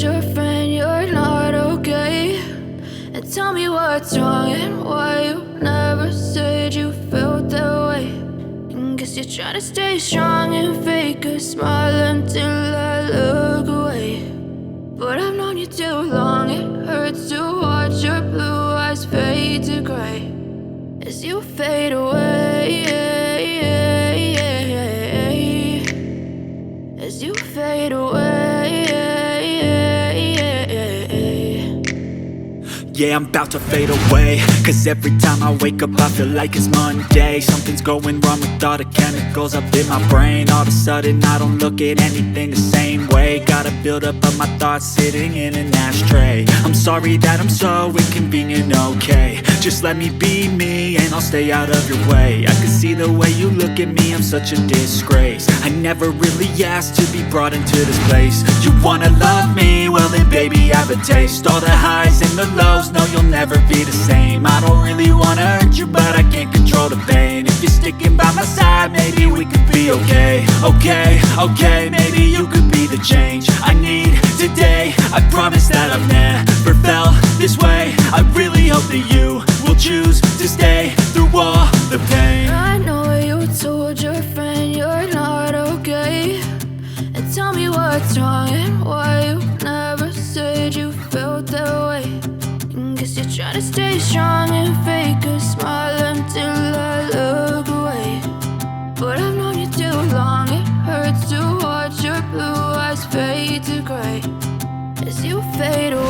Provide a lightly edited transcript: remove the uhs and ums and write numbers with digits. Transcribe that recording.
your friend you're not okay? And tell me what's wrong and why you never said you felt that way. And guess you're trying to stay strong and fake a smile until I look away. But I've known you too long, it hurts to watch your blue eyes fade to gray as you fade away, as you fade away. Yeah, I'm about to fade away, cause every time I wake up I feel like it's Monday. Something's going wrong with all the chemicals up in my brain. All of a sudden I don't look at anything the same way. Gotta build up of my thoughts sitting in an ashtray. I'm sorry that I'm so inconvenient, okay? Just let me be me and I'll stay out of your way. I can see the way you look at me, I'm such a disgrace. I never really asked to be brought into this place. You wanna love me? Well then baby I have a taste. All the highs and the lows, no you'll never be the same. I don't really wanna hurt you but I can't control the pain. If you're sticking by my side maybe we could be okay. Okay, maybe you could be the change I need today. I promise that I've never felt this way. I really hope that you will choose to stay through all the pain. I know you told your friend you're not okay. And tell me what's wrong and why you never said you felt that way. And guess you're trying to stay strong and fake a smile until I look away. But I've known you too long, it hurts to watch your blue eyes fade to gray as you fade away.